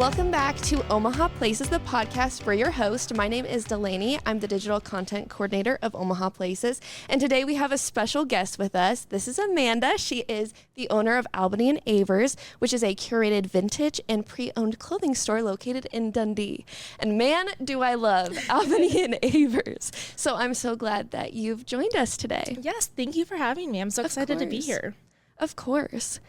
Welcome back to Omaha Places, the podcast. For your host, my name is Delaney. I'm the digital content coordinator of Omaha Places. And today we have a special guest with us. This is Amanda. She is the owner of Albany and Avers, which is a curated vintage and pre-owned clothing store located in Dundee. And man, do I love Albany and Avers. So I'm so glad that you've joined us today. Yes, thank you for having me. I'm so excited to be here. Of course.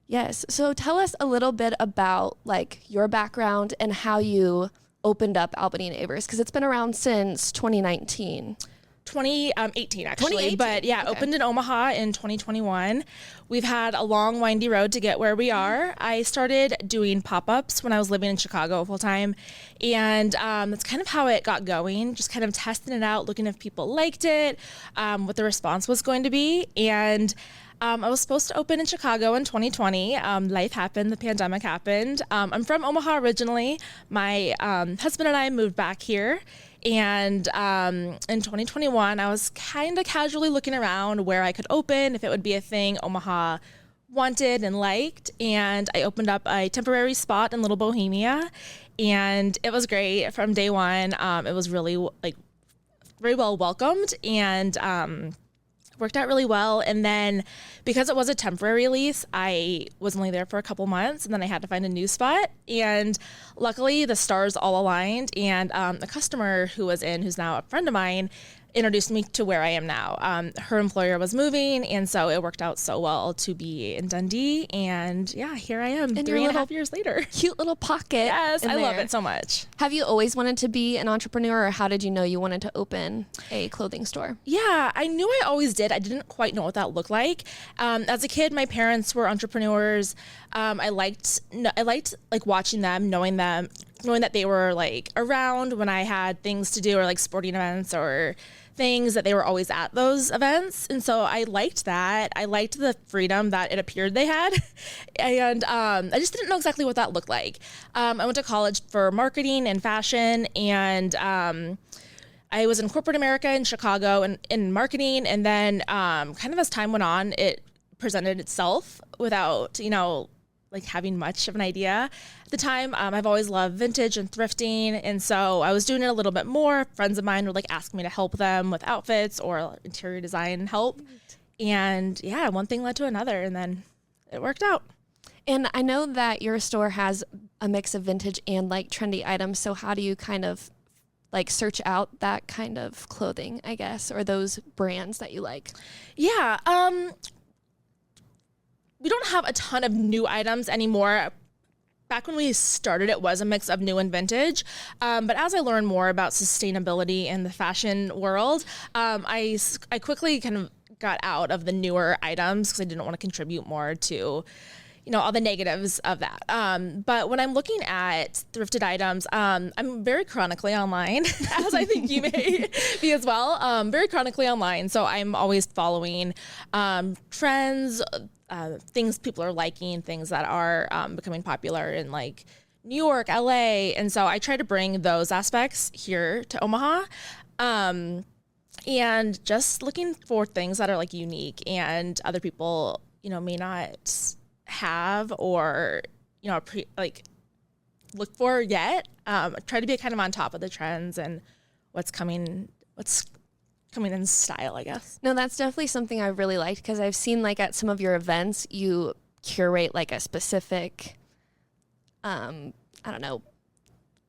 Yes. So tell us a little bit about like your background and how you opened up Albany and Avers, because it's been around since 2019. 2018 actually, 2018? But yeah, Okay. Opened in Omaha in 2021. We've had a long, windy road to get where we are. I started doing pop-ups when I was living in Chicago full time, and that's kind of how it got going. Just kind of testing it out, looking if people liked it, what the response was going to be, and I was supposed to open in Chicago in 2020. Life happened, the pandemic happened. I'm from Omaha originally. My husband and I moved back here. And in 2021, I was kind of casually looking around where I could open, if it would be a thing Omaha wanted and liked. And I opened up a temporary spot in Little Bohemia. And it was great from day one. It was really very well welcomed, and worked out really well. And then because it was a temporary lease, I was only there for a couple months, and then I had to find a new spot. And luckily the stars all aligned, and the customer who was in, who's now a friend of mine, introduced me to where I am now. Her employer was moving, and so it worked out so well to be in Dundee. And yeah, here I am, And 3.5 years later. Cute little pocket. Yes, in I love there. it so much. Have you always wanted to be an entrepreneur, or how did you know you wanted to open a clothing store? Yeah, I knew I always did. I didn't quite know what that looked like. As a kid, my parents were entrepreneurs. I liked like watching them, knowing that they were like around when I had things to do, or like sporting events or things, that they were always at those events. And so I liked that. I liked the freedom that it appeared they had. And I just didn't know exactly what that looked like. I went to college for marketing and fashion, and I was in corporate America in Chicago and in marketing. And then kind of as time went on, it presented itself without, like having much of an idea. At the time, I've always loved vintage and thrifting, and so I was doing it a little bit more. Friends of mine would like ask me to help them with outfits or interior design help. And yeah, one thing led to another, and then it worked out. And I know that your store has a mix of vintage and like trendy items. So how do you kind of like search out that kind of clothing, I guess, or those brands that you like? Yeah, we don't have a ton of new items anymore. Back when we started, it was a mix of new and vintage. But as I learned more about sustainability in the fashion world, I quickly kind of got out of the newer items because I didn't want to contribute more to, all the negatives of that. But when I'm looking at thrifted items, I'm very chronically online, as I think you may be as well, very chronically online. So I'm always following trends, things people are liking, things that are becoming popular in like New York, LA. And so I try to bring those aspects here to Omaha. And just looking for things that are like unique and other people, may not have or, look for yet. Try to be kind of on top of the trends and what's coming in style, I guess. No, that's definitely something I really liked, because I've seen like at some of your events, you curate like a specific,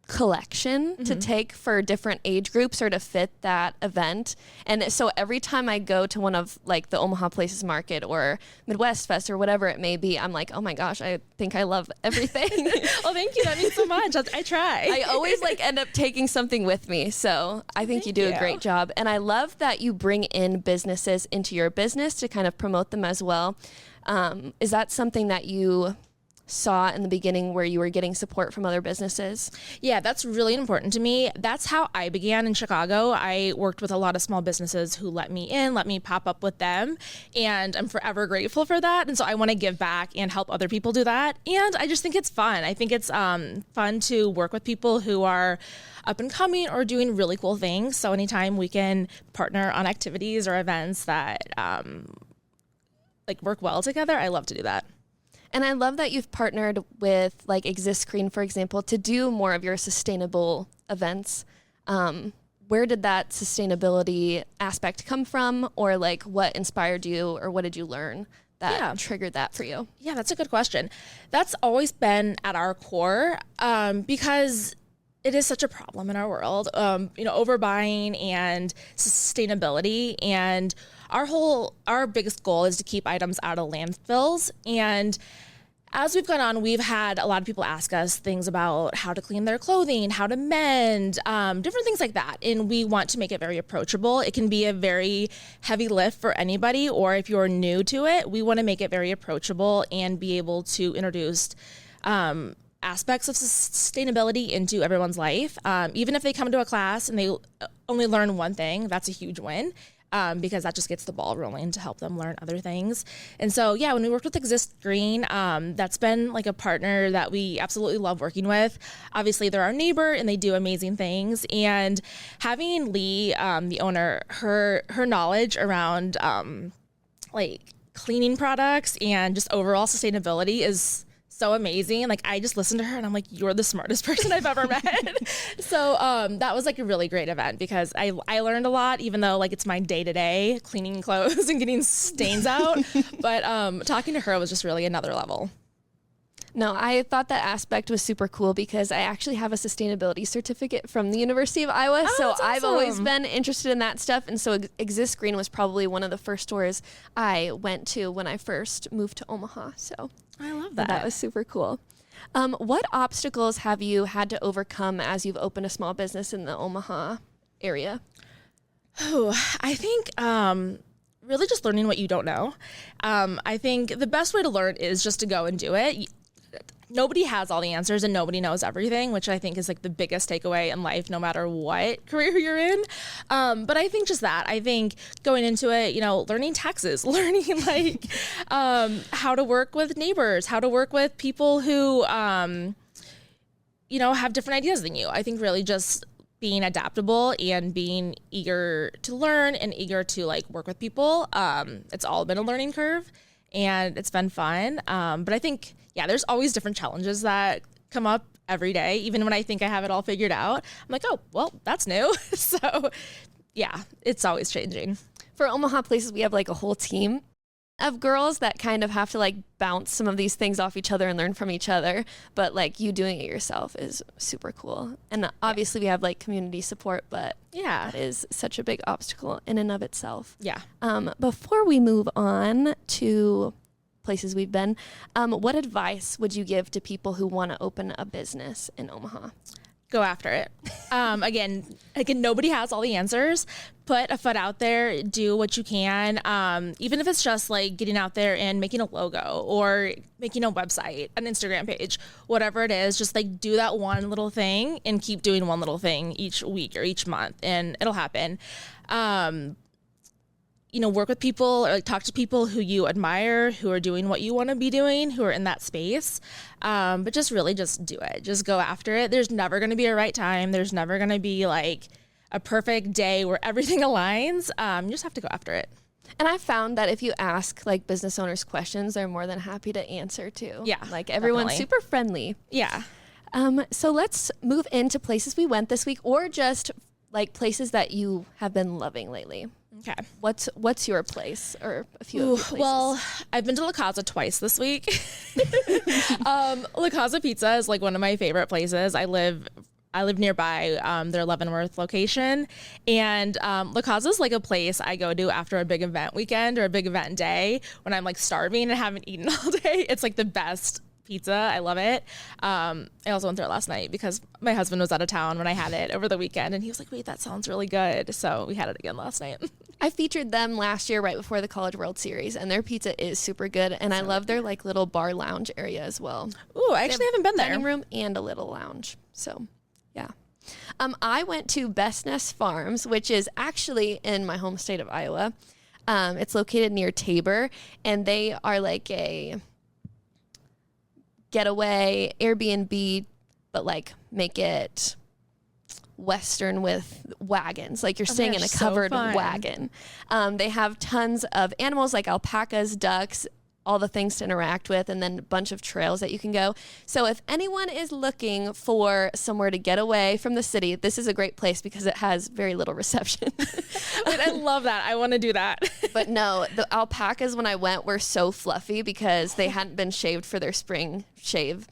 collection to take for different age groups or to fit that event. And so every time I go to one of like the Omaha Places Market or Midwest Fest or whatever it may be, I'm like, oh my gosh, I think I love everything. Oh, thank you. That means so much. I try. I always like end up taking something with me. So I think you do a great job. And I love that you bring in businesses into your business to kind of promote them as well. Is that something that you saw in the beginning where you were getting support from other businesses? Yeah, that's really important to me. That's how I began in Chicago. I worked with a lot of small businesses who let me in, let me pop up with them, and I'm forever grateful for that. And so I want to give back and help other people do that. And I just think it's fun. I think it's fun to work with people who are up and coming or doing really cool things. So anytime we can partner on activities or events that work well together, I love to do that. And I love that you've partnered with like Exist Green, for example, to do more of your sustainable events. Where did that sustainability aspect come from, or like what inspired you, or what did you learn that triggered that for you? Yeah, that's a good question. That's always been at our core, because it is such a problem in our world, overbuying and sustainability. And our biggest goal is to keep items out of landfills. And as we've gone on, we've had a lot of people ask us things about how to clean their clothing, how to mend, different things like that. And we want to make it very approachable. It can be a very heavy lift for anybody, or if you're new to it, we want to make it very approachable and be able to introduce aspects of sustainability into everyone's life. Even if they come to a class and they only learn one thing, that's a huge win. Because that just gets the ball rolling to help them learn other things. And so, when we worked with Exist Green, that's been like a partner that we absolutely love working with. Obviously, they're our neighbor and they do amazing things. And having Lee, the owner, her knowledge around like cleaning products and just overall sustainability is so amazing. Like, I just listened to her and I'm like, you're the smartest person I've ever met. So that was like a really great event because I learned a lot, even though like it's my day-to-day cleaning clothes and getting stains out. But talking to her was just really another level. No, I thought that aspect was super cool because I actually have a sustainability certificate from the University of Iowa. Oh, so that's I've awesome. always been interested in that stuff. And so Exist Green was probably one of the first stores I went to when I first moved to Omaha. So I love that. That was super cool. What obstacles have you had to overcome as you've opened a small business in the Omaha area? Oh, I think really just learning what you don't know. I think the best way to learn is just to go and do it. Nobody has all the answers and nobody knows everything, which I think is like the biggest takeaway in life, no matter what career you're in. But I think just that, I think going into it, learning taxes, learning like how to work with neighbors, how to work with people who, have different ideas than you. I think really just being adaptable and being eager to learn and eager to like work with people. It's all been a learning curve and it's been fun. But I think, there's always different challenges that come up every day. Even when I think I have it all figured out, I'm like, oh, well, that's new. So it's always changing. For Omaha Places, we have like a whole team of girls that kind of have to like bounce some of these things off each other and learn from each other. But like you doing it yourself is super cool. And obviously we have like community support, but that is such a big obstacle in and of itself. Yeah. Before we move on to places we've been, what advice would you give to people who want to open a business in Omaha? Go after it. Again, nobody has all the answers. Put a foot out there, do what you can. Even if it's just like getting out there and making a logo or making a website, an Instagram page, whatever it is, just like do that one little thing and keep doing one little thing each week or each month and it'll happen. Work with people or like talk to people who you admire, who are doing what you want to be doing, who are in that space. But just really just do it. Just go after it. There's never going to be a right time. There's never going to be like a perfect day where everything aligns. You just have to go after it. And I found that if you ask like business owners questions, they're more than happy to answer too. Yeah. Like everyone's definitely. super friendly. Yeah. So let's move into places we went this week or just like places that you have been loving lately. Okay. What's your place or a few of your places? Well, I've been to La Casa twice this week. La Casa Pizza is like one of my favorite places. I live nearby their Leavenworth location, and La Casa is like a place I go to after a big event weekend or a big event day when I'm like starving and haven't eaten all day. It's like the best pizza. I love it. I also went there last night because my husband was out of town when I had it over the weekend and he was like, wait, that sounds really good. So we had it again last night. I featured them last year right before the College World Series and their pizza is super good. And I love their like little bar lounge area as well. Ooh, I actually haven't been there. Dining room and a little lounge. So yeah. I went to Best Nest Farms, which is actually in my home state of Iowa. It's located near Tabor and they are like a getaway Airbnb, but like make it Western with wagons. Like you're staying in a covered wagon. They have tons of animals like alpacas, ducks, all the things to interact with, and then a bunch of trails that you can go. So if anyone is looking for somewhere to get away from the city, this is a great place because it has very little reception. Wait, I love that. I want to do that. But no, the alpacas when I went were so fluffy because they hadn't been shaved for their spring shave.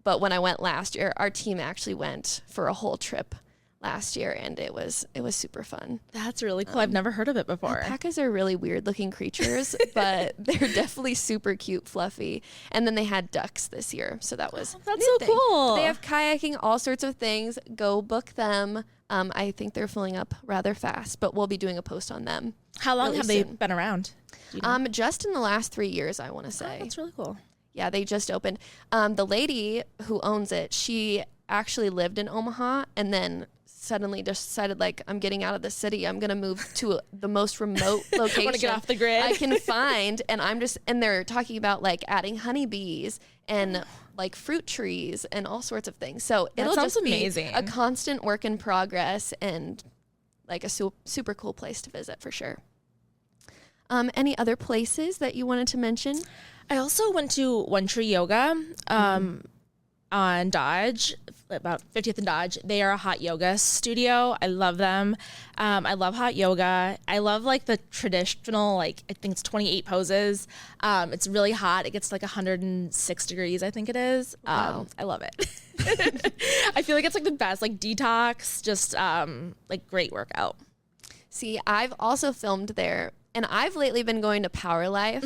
But when I went last year, our team actually went for a whole trip last year, and it was super fun. That's really cool. I've never heard of it before. Alpacas are really weird looking creatures, but they're definitely super cute, fluffy. And then they had ducks this year, so that was that's so cool. They have kayaking, all sorts of things. Go book them. I think they're filling up rather fast, but we'll be doing a post on them. How long really have soon. they been around? Do you know? Just in the last 3 years, I want to say. Oh, that's really cool. Yeah, they just opened. The lady who owns it, she actually lived in Omaha and then suddenly just decided, like, I'm getting out of the city. I'm going to move to the most remote location. I want to get off the grid. I can find. And they're talking about like adding honeybees and like fruit trees and all sorts of things. So it'll just amazing. be a constant work in progress and like a super cool place to visit for sure. Any other places that you wanted to mention? I also went to One Tree Yoga on Dodge, about 50th and Dodge. They are a hot yoga studio. I love them. I love hot yoga. I love like the traditional, like I think it's 28 poses. It's really hot. It gets like 106 degrees, I think it is. Wow. I love it. I feel like it's like the best, like detox, just like great workout. See, I've also filmed there, and I've lately been going to Power Life,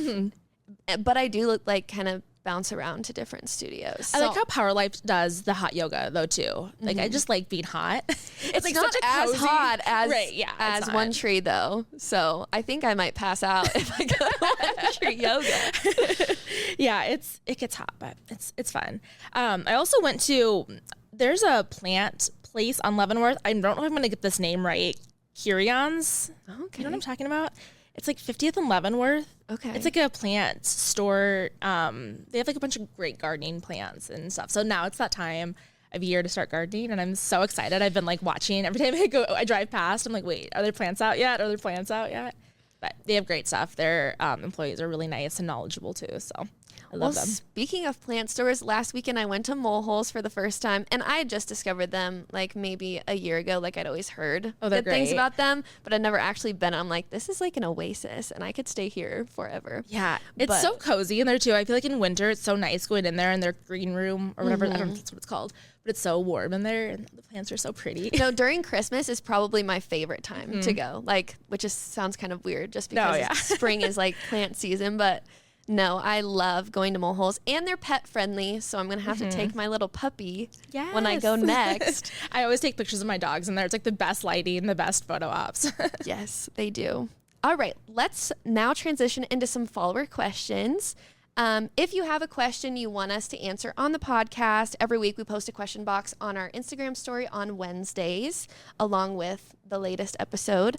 but I do look like kind of bounce around to different studios. I like how Power Life does the hot yoga though too. Like I just like being hot. It's like not such a as cozy, hot as right, yeah, as One Tree though. So I think I might pass out if I go to One Tree Yoga. Yeah, it gets hot, but it's fun. I also went to, there's a plant place on Leavenworth. I don't know if I'm gonna get this name right. Curion's. Okay. You know what I'm talking about? It's like 50th and Leavenworth. Okay. It's like a plant store. They have like a bunch of great gardening plants and stuff. So now it's that time of year to start gardening, and I'm so excited. I've been like watching every time I drive past. I'm like, wait, are there plants out yet? Are there plants out yet? But they have great stuff. Their employees are really nice and knowledgeable too. So I love them. Speaking of plant stores, last weekend I went to Mulhall's for the first time, and I had just discovered them like maybe a year ago. Like I'd always heard good things about them, but I'd never actually been. I'm like, this is like an oasis, and I could stay here forever. Yeah, it's so cozy in there too. I feel like in winter it's so nice going in there in their green room or whatever. I don't know if that's what it's called, but it's so warm in there, and the plants are so pretty. No, during Christmas is probably my favorite time to go. Like, which just sounds kind of weird, just because spring is like plant season, but. No, I love going to Mulhall's, and they're pet friendly, so I'm going to have to take my little puppy when I go next. I always take pictures of my dogs in there. It's like the best lighting, the best photo ops. Yes, they do. All right, let's now transition into some follower questions. If you have a question you want us to answer on the podcast, every week we post a question box on our Instagram story on Wednesdays, along with the latest episode.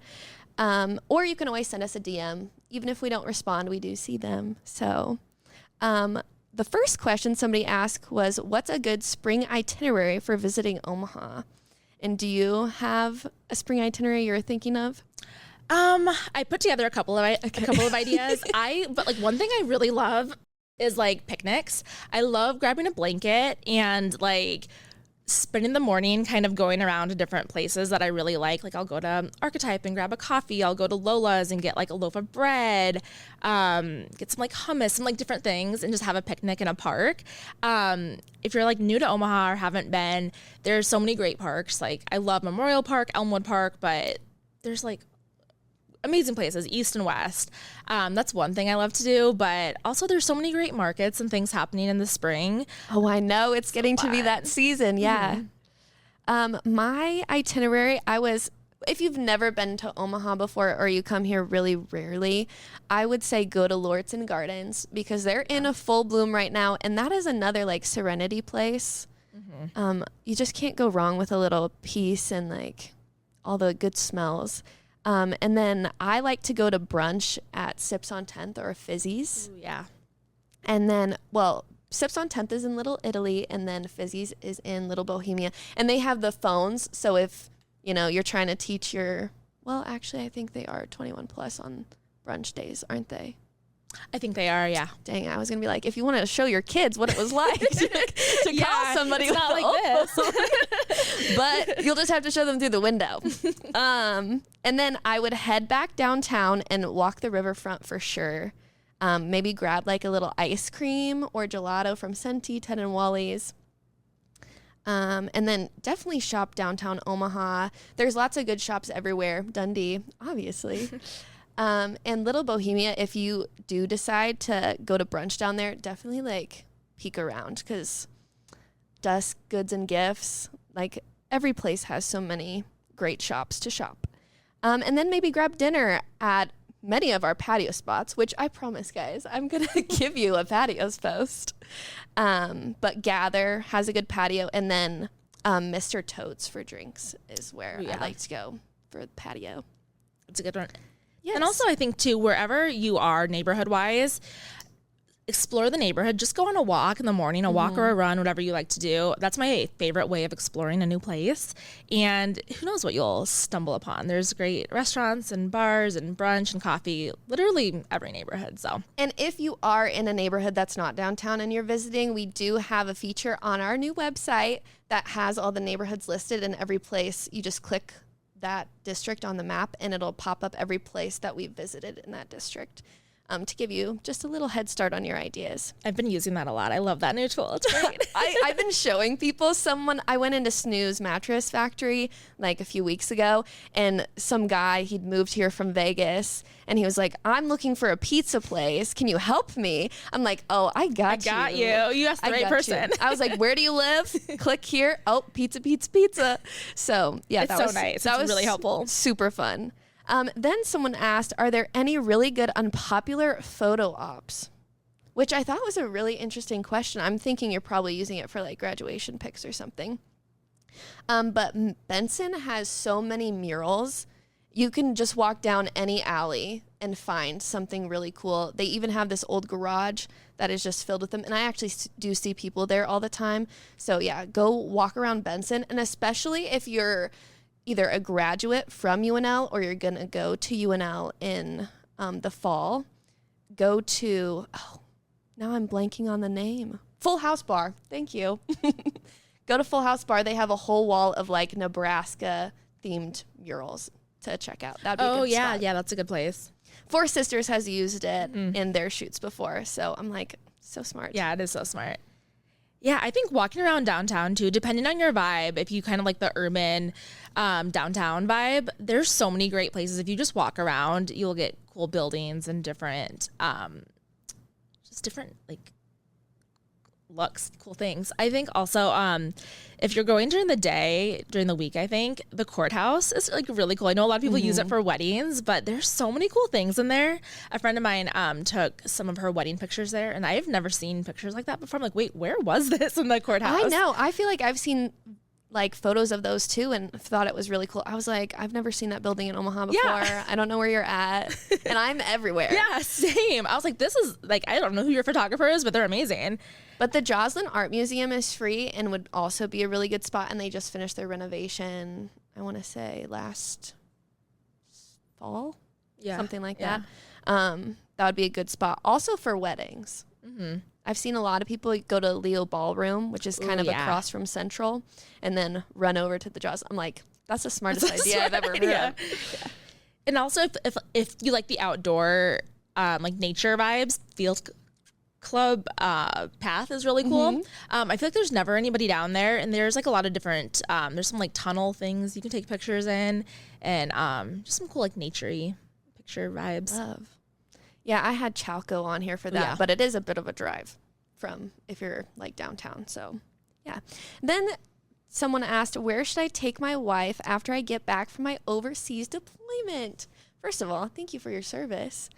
Or you can always send us a DM. Even if we don't respond, we do see them. So the first question somebody asked was, what's a good spring itinerary for visiting Omaha? And do you have a spring itinerary you're thinking of? I put together a couple of ideas. But like one thing I really love is like picnics. I love grabbing a blanket and like spending the morning kind of going around to different places that I really like. Like I'll go to Archetype and grab a coffee. I'll go to Lola's and get like a loaf of bread, get some like hummus, some like different things, and just have a picnic in a park. If you're like new to Omaha or haven't been, there's so many great parks. Like I love Memorial Park, Elmwood Park, but there's like amazing places, east and west. That's one thing I love to do, but also there's so many great markets and things happening in the spring. Oh, I know. It's getting to be that season. Yeah. My itinerary, if you've never been to Omaha before or you come here really rarely, I would say go to Lorton Gardens because they're in a full bloom right now. And that is another like serenity place. You just can't go wrong with a little peace and like all the good smells. And then I like to go to brunch at Sips on 10th or Fizzy's. Ooh, yeah. And then, Sips on 10th is in Little Italy, and then Fizzy's is in Little Bohemia. And they have the phones, so if, you're trying to teach actually, I think they are 21 plus on brunch days, aren't they? I think they are, yeah. Dang, I was going to be like, if you want to show your kids what it was like to call somebody. It's not like this. But you'll just have to show them through the window. And then I would head back downtown and walk the riverfront for sure. Maybe grab like a little ice cream or gelato from Senti, Ted and Wally's. And then definitely shop downtown Omaha. There's lots of good shops everywhere. Dundee, obviously. And Little Bohemia, if you do decide to go to brunch down there, definitely like peek around, because dusk, goods and gifts, like every place has so many great shops to shop. And then maybe grab dinner at many of our patio spots, which I promise, guys, I'm going to give you a patios post. But Gather has a good patio. And then Mr. Toad's for drinks is where I like to go for the patio. It's a good one. Yes. And also I think too, wherever you are neighborhood wise, explore the neighborhood. Just go on a walk in the morning, a walk or a run, whatever you like to do. That's my favorite way of exploring a new place. And who knows what you'll stumble upon. There's great restaurants and bars and brunch and coffee, literally every neighborhood. So, and if you are in a neighborhood that's not downtown and you're visiting, we do have a feature on our new website that has all the neighborhoods listed in every place. You just click that district on the map and it'll pop up every place that we've visited in that district, to give you just a little head start on your ideas. I've been using that a lot. I love that new tool. It's great. I've been showing people. I went into Snooze Mattress Factory like a few weeks ago, and some guy, he'd moved here from Vegas, and he was like, I'm looking for a pizza place. Can you help me? I'm like, oh, I got you. You asked the right person. I was like, where do you live? Click here. Oh, pizza. So yeah, it's so nice. That was really helpful. Super fun. Then someone asked, are there any really good unpopular photo ops? Which I thought was a really interesting question. I'm thinking you're probably using it for like graduation pics or something. But Benson has so many murals. You can just walk down any alley and find something really cool. They even have this old garage that is just filled with them. And I actually do see people there all the time. So yeah, go walk around Benson. And especially if you're either a graduate from UNL or you're going to go to UNL in the fall, go to, now I'm blanking on the name. Full House Bar. Thank you. Go to Full House Bar. They have a whole wall of like Nebraska themed murals to check out. That'd be a good spot. Yeah, that's a good place. Four Sisters has used it in their shoots before. So I'm like, so smart. Yeah, it is so smart. Yeah, I think walking around downtown too, depending on your vibe, if you kind of like the urban downtown vibe, there's so many great places. If you just walk around, you'll get cool buildings and different, just different like looks, cool things. I think also if you're going during the day, during the week, I think the courthouse is like really cool. I know a lot of people use it for weddings, but there's so many cool things in there. A friend of mine took some of her wedding pictures there, and I've never seen pictures like that before. I'm like, wait, where was this in the courthouse? I know. I feel like I've seen like photos of those too and thought it was really cool. I was like, I've never seen that building in Omaha before. Yeah. I don't know where you're at. And I'm everywhere. Yeah, same. I was like, this is like, I don't know who your photographer is, but they're amazing. But the Joslyn Art Museum is free and would also be a really good spot. And they just finished their renovation, I want to say last fall. Yeah. Something like that. That would be a good spot. Also for weddings. Mm-hmm. I've seen a lot of people go to Leo Ballroom, which is kind of across from Central, and then run over to the Jaws. I'm like, that's the smartest idea I've ever heard of. Yeah. And also, if you like the outdoor, like nature vibes, Field Club path is really cool. Mm-hmm. I feel like there's never anybody down there, and there's like a lot of different, there's some like tunnel things you can take pictures in, and just some cool like nature-y picture vibes. Love. Yeah, I had Chalco on here for that, but it is a bit of a drive from if you're like downtown. So, yeah. Then someone asked, where should I take my wife after I get back from my overseas deployment? First of all, thank you for your service.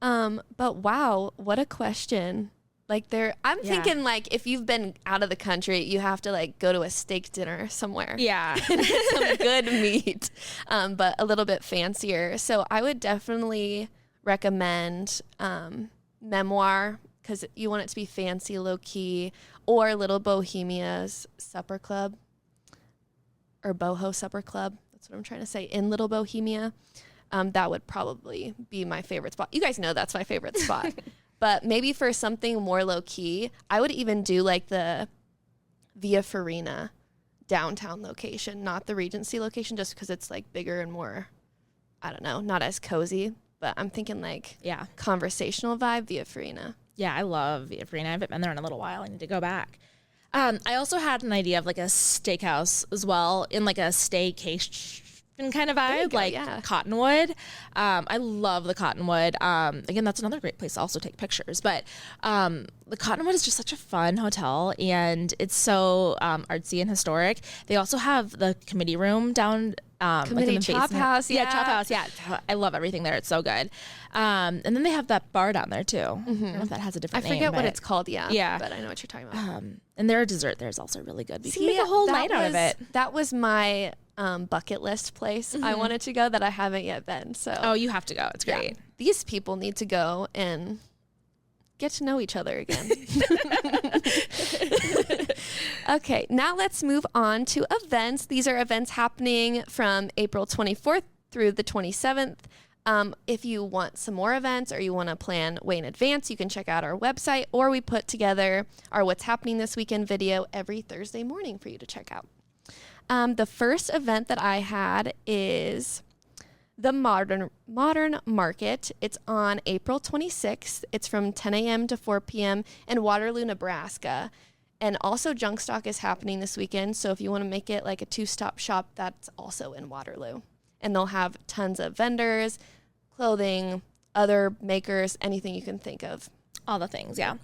But wow, what a question. Like I'm thinking like if you've been out of the country, you have to like go to a steak dinner somewhere. Yeah. And get some good meat, but a little bit fancier. So I would definitely recommend Memoir, because you want it to be fancy, low-key, or Little Bohemia's Supper Club, or Boho Supper Club. That's what I'm trying to say, in Little Bohemia. that would probably be my favorite spot. You guys know that's my favorite spot. But maybe for something more low-key, I would even do like the Via Farina downtown location, not the Regency location, just because it's like bigger and more, I don't know, not as cozy. But I'm thinking like conversational vibe, Via Farina. Yeah, I love Via Farina. I haven't been there in a little while. I need to go back. I also had an idea of like a steakhouse as well, in like a staycation kind of vibe, Cottonwood. I love the Cottonwood. Again, that's another great place to also take pictures. But the Cottonwood is just such a fun hotel, and it's so artsy and historic. They also have the committee room down. Committee Chop House. Yeah, Chop House. Yeah, I love everything there. It's so good. And then they have that bar down there too. I don't know if that has a different name. I forget what it's called. Yeah, but I know what you're talking about. And their dessert there is also really good. You can make a whole night out of it. That was my bucket list place I wanted to go that I haven't yet been. So you have to go. It's great. Yeah. These people need to go and get to know each other again. Okay, now let's move on to events. These are events happening from April 24th through the 27th. If you want some more events or you want to plan way in advance, you can check out our website, or we put together our What's Happening This Weekend video every Thursday morning for you to check out. The first event that I had is the Modern Market. It's on April 26th. It's from 10 a.m. to 4 p.m. in Waterloo, Nebraska. And also junk stock is happening this weekend. So if you want to make it like a two-stop shop, that's also in Waterloo. And they'll have tons of vendors, clothing, other makers, anything you can think of. All the things, yeah.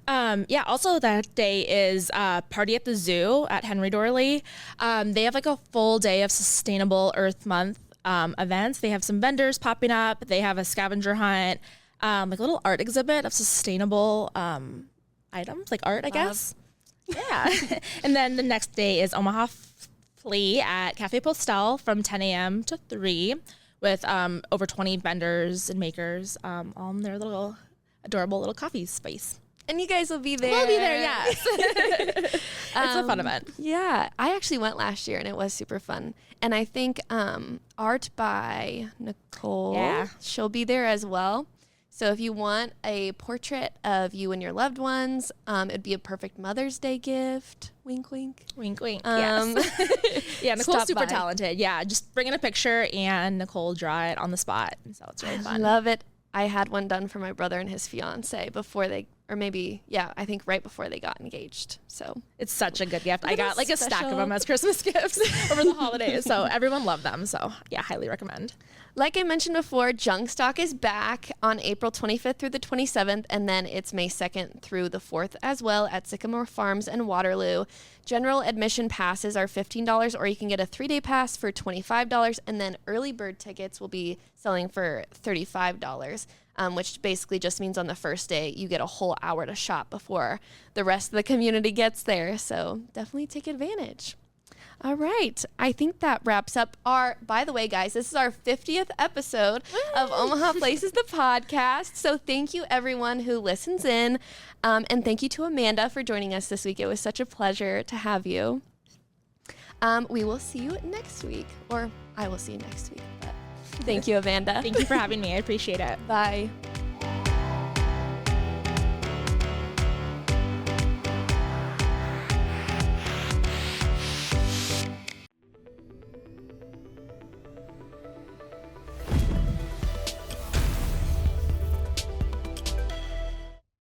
Also that day is Party at the Zoo at Henry Dorley. They have like a full day of Sustainable Earth Month events. They have some vendors popping up. They have a scavenger hunt, like a little art exhibit of sustainable items, like art, I guess. Yeah. And then the next day is Omaha Flea at Cafe Postel from 10 a.m. to 3 with over 20 vendors and makers on their little adorable little coffee space. And you guys will be there. We'll be there, yes. It's a fun event. Yeah. I actually went last year, and it was super fun. And I think art by Nicole, she'll be there as well. So if you want a portrait of you and your loved ones, it'd be a perfect Mother's Day gift. Wink, wink. Wink, wink, yes. Yeah, Nicole's super talented. Yeah, just bring in a picture, and Nicole draw it on the spot. And so it's really fun. I love it. I had one done for my brother and his fiance before they, or maybe, I think right before they got engaged. So it's such a good gift. I got like a stack of them as Christmas gifts over the holidays. So everyone loved them. So yeah, highly recommend. Like I mentioned before, junk stock is back on April 25th through the 27th, and then it's May 2nd through the 4th as well at Sycamore Farms and Waterloo. General admission passes are $15, or you can get a 3-day pass for $25, and then early bird tickets will be selling for $35, which basically just means on the first day you get a whole hour to shop before the rest of the community gets there. So definitely take advantage. All right. I think that wraps up by the way, guys, this is our 50th episode of Omaha Places, the podcast. So thank you everyone who listens in. And thank you to Amanda for joining us this week. It was such a pleasure to have you. We will see you next week, or I will see you next week. But thank you, Amanda. Thank you for having me. I appreciate it. Bye.